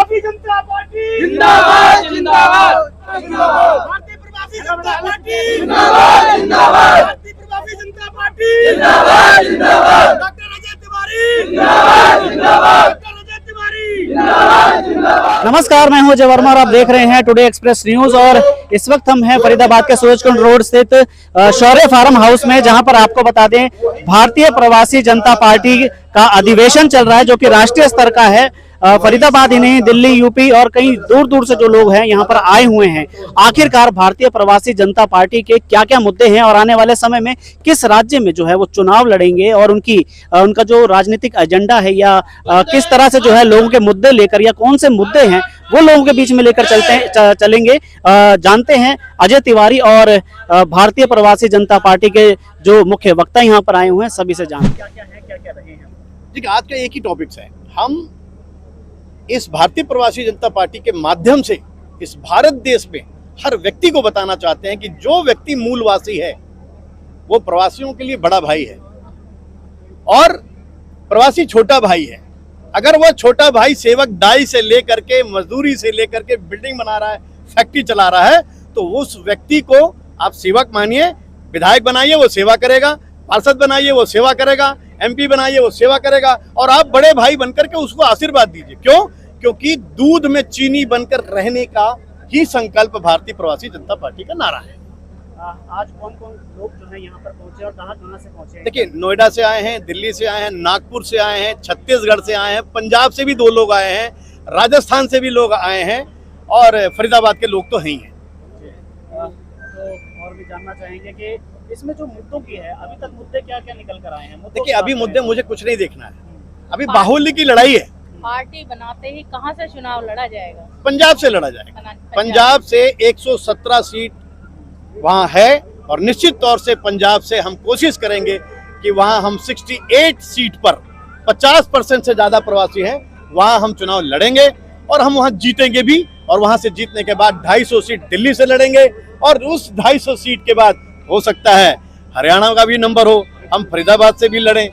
प्रवासी जनता पार्टी जिंदाबाद जिंदाबाद भारतीय प्रवासी जनता पार्टी जिंदाबाद जिंदाबाद भारतीय प्रवासी जनता पार्टी जिंदाबाद जिंदाबाद डॉक्टर अजय तिवारी जिंदाबाद जिंदाबाद डॉक्टर अजय तिवारी जिंदाबाद जिंदाबाद। नमस्कार, मैं हूं अजय वर्मा और आप देख रहे हैं टुडे एक्सप्रेस न्यूज। और इस वक्त हम हैं फरीदाबाद के सूरजकुंड रोड स्थित शौर्य फार्म हाउस में, जहां पर आपको बता दें भारतीय प्रवासी जनता पार्टी का अधिवेशन चल रहा है, जो कि राष्ट्रीय स्तर का है। फरीदाबाद ही नहीं, दिल्ली, यूपी और कई दूर दूर से जो लोग हैं यहाँ पर आए हुए हैं। आखिरकार भारतीय प्रवासी जनता पार्टी के क्या क्या मुद्दे हैं और आने वाले समय में किस राज्य में जो है वो चुनाव लड़ेंगे और उनका जो राजनीतिक एजेंडा है या किस तरह से जो है लोगों के मुद्दे लेकर या कौन से मुद्दे हैं वो लोगों के बीच में लेकर चलेंगे। जानते हैं अजय तिवारी और भारतीय प्रवासी जनता पार्टी के जो मुख्य वक्ता यहाँ पर आए हुए हैं, सभी से जानते हैं क्या क्या है, क्या क्या रहे हैं। देखिए, आज का एक ही टॉपिक्स है। हम इस भारतीय प्रवासी जनता पार्टी के माध्यम से इस भारत देश में हर व्यक्ति को बताना चाहते हैं कि जो व्यक्ति मूलवासी है वो प्रवासियों के लिए बड़ा भाई है और प्रवासी छोटा भाई है। अगर वह छोटा भाई सेवक दाई से लेकर के मजदूरी से लेकर के बिल्डिंग बना रहा है, फैक्ट्री चला रहा है, तो उस व्यक्ति को आप सेवक मानिए, विधायक बनाइए वो सेवा करेगा, पार्षद बनाइए वो सेवा करेगा, एमपी बनाइए वो सेवा करेगा, और आप बड़े भाई बनकर के उसको आशीर्वाद दीजिए। क्यों? क्योंकि दूध में चीनी बनकर रहने का ही संकल्प भारतीय प्रवासी जनता पार्टी का नारा है। आज कौन कौन लोग जो है यहाँ पर पहुंचे और कहाँ से पहुंचे हैं? देखिए, नोएडा से आए हैं, दिल्ली से आए हैं, नागपुर से आए हैं, छत्तीसगढ़ से आए हैं, पंजाब से भी 2 लोग आए हैं, राजस्थान से भी लोग आए हैं और फरीदाबाद के लोग तो हैं ही हैं। तो और भी जानना चाहेंगे कि इसमें जो मुद्दों की है, अभी तक मुद्दे क्या क्या निकल कर आए हैं? देखिए, अभी मुद्दे मुझे कुछ नहीं देखना है, अभी बाहुल्य की लड़ाई है। पार्टी बनाते ही कहां से चुनाव लड़ा जाएगा? पंजाब से लड़ा जाएगा। पंजाब से 117 सीट वहां है और निश्चित तौर से पंजाब से हम कोशिश करेंगे कि वहां हम 68 सीट पर 50% से ज्यादा प्रवासी हैं, वहां हम चुनाव लड़ेंगे और हम वहां जीतेंगे भी। और वहां से जीतने के बाद 250 सीट दिल्ली से लड़ेंगे और उस 250 सीट के बाद हो सकता है हरियाणा का भी नंबर हो, हम फरीदाबाद से भी लड़ें।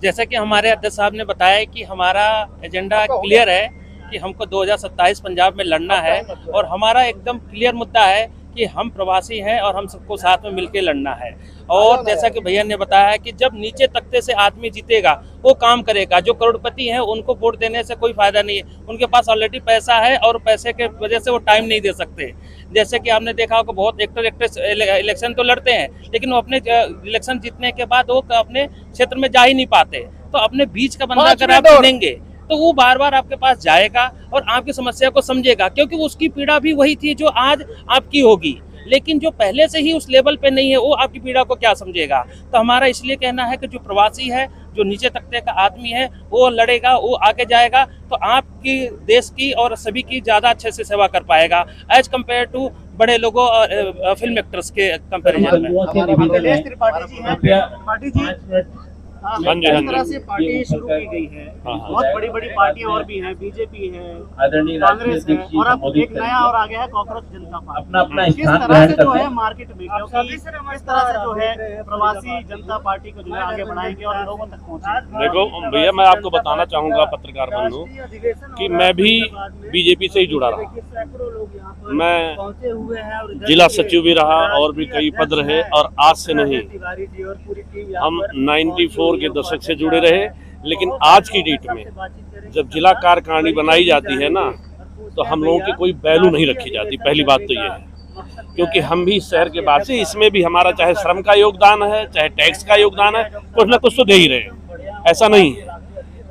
जैसा कि हमारे अध्यक्ष साहब ने बताया कि हमारा एजेंडा क्लियर है कि हमको 2027 पंजाब में लड़ना है और हमारा एकदम क्लियर मुद्दा है कि हम प्रवासी हैं और हम सबको साथ में मिलकर लड़ना है। और जैसा कि भैया ने बताया है कि जब नीचे तख्ते से आदमी जीतेगा वो काम करेगा। जो करोड़पति हैं उनको वोट देने से कोई फायदा नहीं है, उनके पास ऑलरेडी पैसा है और पैसे के वजह से वो टाइम नहीं दे सकते। जैसे कि आपने देखा होगा, बहुत एक्ट्रेस इलेक्शन तो लड़ते हैं लेकिन वो अपने इलेक्शन जीतने के बाद वो अपने क्षेत्र में जा ही नहीं पाते। तो अपने बीच का बंदा अगर आप चुनेंगे तो वो बार बार आपके पास जाएगा और आपकी समस्या को समझेगा, क्योंकि उसकी पीड़ा भी वही थी जो आज आपकी होगी। लेकिन जो पहले से ही उस लेवल पे नहीं है वो आपकी पीड़ा को क्या समझेगा। तो हमारा इसलिए कहना है कि जो प्रवासी है, जो नीचे तबके का आदमी है, वो लड़ेगा, वो आगे जाएगा तो आपकी देश की और सभी की ज्यादा अच्छे से सेवा कर पाएगा एज कम्पेयर टू बड़े लोगों और फिल्म एक्टर्स के कंपेरिजन में। जिस तरह से पार्टी शुरू की गई है, बहुत बड़ी बड़ी पार्टियां और भी हैं, बीजेपी है, कांग्रेस है और अब एक नया और आ गया है कॉकरोच जनता पार्टी। किस तरह से जो है मार्केट में, क्योंकि किस तरह से जो है प्रवासी जनता पार्टी को जो है आगे बढ़ाएंगे और लोगों तक पहुंचाएंगे? देखो भैया, मैं आपको बताना चाहूँगा पत्रकार बंधु कि मैं भी बीजेपी से ही जुड़ा रहा। मैं जिला सचिव भी रहा और भी कई पद रहे और आज से नहीं, हम 94 के दशक से जुड़े रहे। लेकिन आज की डेट में जब जिला कार्यकारिणी बनाई जाती है ना, तो हम लोगों की कोई वैल्यू नहीं रखी जाती। पहली बात तो ये है, क्योंकि हम भी शहर के वासी, इसमें भी हमारा चाहे श्रम का योगदान है, चाहे टैक्स का योगदान है, कुछ ना कुछ तो दे ही रहे, ऐसा नहीं है।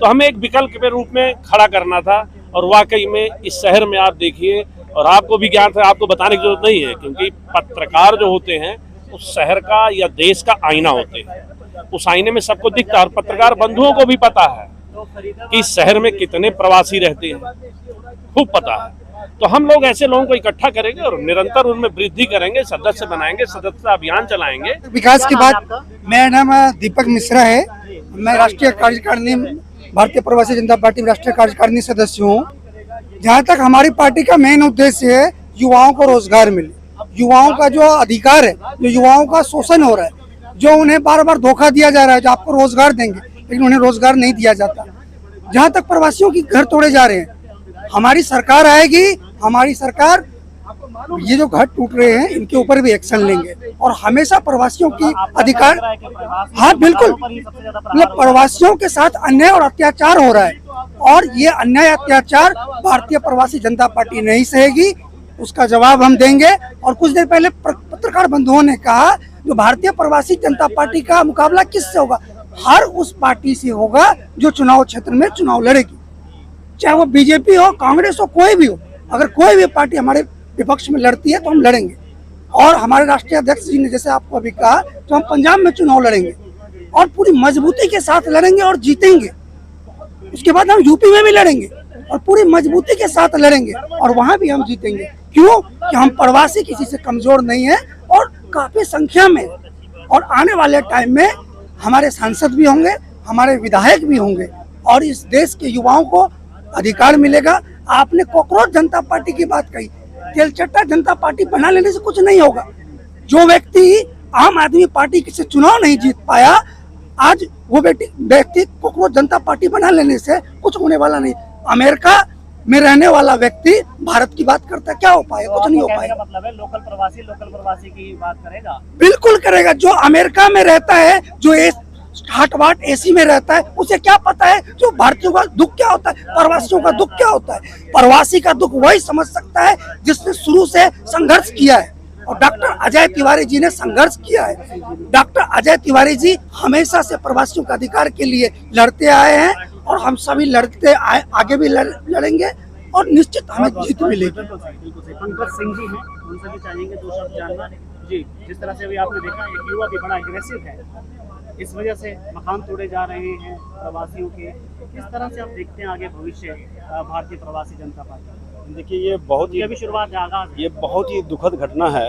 तो हमें एक विकल्प के रूप में खड़ा करना था और वाकई में इस शहर में आप देखिए, और आपको भी ज्ञान है, आपको बताने की जरूरत नहीं है, क्योंकि पत्रकार जो होते हैं उस शहर का या देश का आईना होते हैं। उस आईने में सबको दिखता है और पत्रकार बंधुओं को भी पता है कि इस शहर में कितने प्रवासी रहते हैं, खूब पता है। तो हम लोग ऐसे लोगों को इकट्ठा करेंगे और निरंतर उनमें वृद्धि करेंगे, सदस्य बनाएंगे, सदस्यता अभियान चलाएंगे। विकास की बात, मेरा नाम दीपक मिश्रा है, मैं राष्ट्रीय कार्यकारिणी भारतीय प्रवासी जनता पार्टी राष्ट्रीय कार्यकारिणी सदस्य हूँ। जहाँ तक हमारी पार्टी का मेन उद्देश्य है युवाओं को रोजगार मिले, युवाओं का जो अधिकार है, जो युवाओं का शोषण हो रहा है, जो उन्हें बार बार धोखा दिया जा रहा है, जो आपको रोजगार देंगे लेकिन उन्हें रोजगार नहीं दिया जाता। जहाँ तक प्रवासियों की घर तोड़े जा रहे हैं, हमारी सरकार आएगी, हमारी सरकार ये जो घर टूट रहे हैं इनके ऊपर भी एक्शन लेंगे और हमेशा प्रवासियों की अधिकार। हाँ बिल्कुल, मतलब प्रवासियों के साथ अन्याय और अत्याचार हो रहा है और ये अन्याय अत्याचार भारतीय प्रवासी जनता पार्टी नहीं सहेगी, उसका जवाब हम देंगे। और कुछ देर पहले पत्रकार बंधुओं ने कहा जो भारतीय प्रवासी जनता पार्टी का मुकाबला किससे होगा, हर उस पार्टी से होगा जो चुनाव क्षेत्र में चुनाव लड़ेगी, चाहे वो बीजेपी हो, कांग्रेस हो, कोई भी हो। अगर कोई भी पार्टी हमारे विपक्ष में लड़ती है तो हम लड़ेंगे। और हमारे राष्ट्रीय अध्यक्ष जी ने जैसे आपको अभी कहा तो हम पंजाब में चुनाव लड़ेंगे और पूरी मजबूती के साथ लड़ेंगे और जीतेंगे। उसके बाद हम यूपी में भी लड़ेंगे और पूरी मजबूती के साथ लड़ेंगे और वहां भी हम जीतेंगे। क्यों कि हम प्रवासी किसी से कमजोर नहीं है और काफी संख्या में, और आने वाले टाइम में हमारे सांसद भी होंगे, हमारे विधायक भी होंगे और इस देश के युवाओं को अधिकार मिलेगा। आपने कॉकरोच जनता पार्टी की बात कही, तेलचट्टा जनता पार्टी बना लेने से कुछ नहीं होगा। जो व्यक्ति आम आदमी पार्टी से चुनाव नहीं जीत पाया, आज वो व्यक्ति कॉकरोच जनता पार्टी बना लेने से कुछ होने वाला नहीं। अमेरिका में रहने वाला व्यक्ति भारत की बात करता है, क्या हो पाएगा? कुछ नहीं हो पाएगा। मतलब है लोकल प्रवासी की बात करेगा, बिल्कुल करेगा। जो अमेरिका में रहता है, जो हाट वाट एसी में रहता है, उसे क्या पता है जो भारतीयों का दुख क्या होता है, प्रवासियों का दुख क्या होता है। प्रवासी का दुख वही समझ सकता है जिसने शुरू से संघर्ष किया है और डॉक्टर अजय तिवारी जी ने संघर्ष किया है। डॉक्टर अजय तिवारी जी हमेशा से प्रवासियों के अधिकार के लिए लड़ते आए हैं और हम सभी लड़ते आए, आगे भी लड़ेंगे और निश्चित हमें जीत मिलेगी। पंकज सिंह जी हैं, उनसे भी चाहेंगे दो शब्द जानना जी। जिस तरह से अभी आपने देखा एक युवा भी बड़ा एग्रेसिव है, इस वजह से मकान तोड़े जा रहे हैं प्रवासियों के, किस तरह से आप देखते हैं आगे भविष्य भारतीय प्रवासी जनता पार्टी? देखिए ये बहुत ही अभी शुरुआत आगाज ये बहुत ही दुखद घटना है।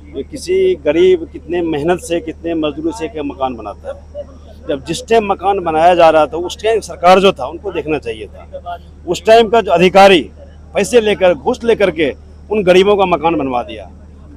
ये किसी गरीब कितने मेहनत से कितने मजदूरी से के मकान बनाता है। जब जिस टाइम मकान बनाया जा रहा था उस टाइम सरकार जो था उनको देखना चाहिए था। उस टाइम का जो अधिकारी पैसे लेकर घूस लेकर के उन गरीबों का मकान बनवा दिया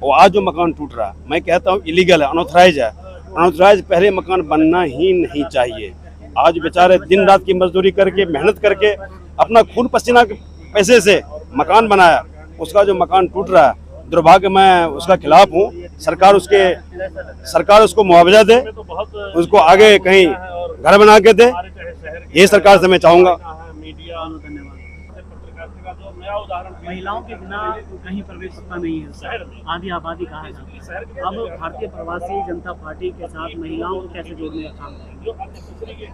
और आज जो मकान टूट रहा है, मैं कहता हूँ इलीगल है, अनऑथराइज है। अनऑथराइज पहले मकान बनना ही नहीं चाहिए। आज बेचारे दिन रात की मजदूरी करके मेहनत करके अपना खून पसीना के पैसे से मकान बनाया, उसका जो मकान टूट रहा है दुर्भाग्य, मैं उसका खिलाफ हूँ। सरकार उसको मुआवजा दे, उसको आगे कहीं घर बना के दे, ये सरकार से मैं चाहूँगा। महिलाओं के बिना कहीं प्रवेश होता नहीं है, आधी आबादी कहा जाता है। अब भारतीय प्रवासी जनता पार्टी के साथ महिलाओं को कैसे जोड़ने का काम करेगी?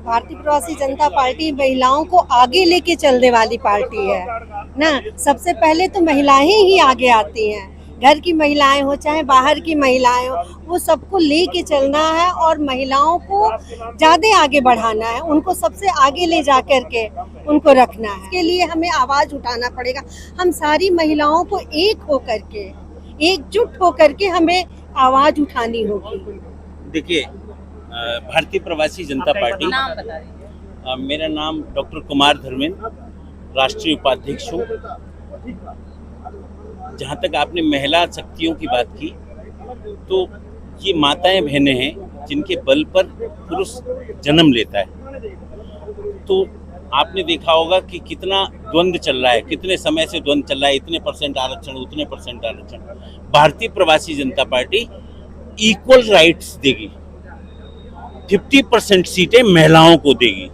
भारतीय प्रवासी जनता पार्टी महिलाओं को आगे लेके चलने वाली पार्टी है ना। सबसे पहले तो महिलाएं ही आगे आती हैं, घर की महिलाएं हो चाहे बाहर की महिलाएं हो, वो सबको लेके चलना है और महिलाओं को ज़्यादा आगे बढ़ाना है, उनको सबसे आगे ले जा कर के उनको रखना है। इसके लिए हमें आवाज़ उठाना पड़ेगा। हम सारी महिलाओं को एक होकर के, एकजुट होकर के हमें आवाज़ उठानी होगी। देखिए, भारतीय प्रवासी जनता पार्टी, नाम बता दीजिए। मेरा नाम डॉक्टर कुमार धर्मेंद्र, राष्ट्रीय उपाध्यक्ष हूँ। जहाँ तक आपने महिला शक्तियों की बात की, तो ये माताएं बहनें हैं जिनके बल पर पुरुष जन्म लेता है। तो आपने देखा होगा कि कितना द्वंद्व चल रहा है, कितने समय से द्वंद्व चल रहा है, इतने % आरक्षण, उतने % आरक्षण। भारतीय प्रवासी जनता पार्टी इक्वल राइट्स देगी, 50% सीटें महिलाओं को देगी।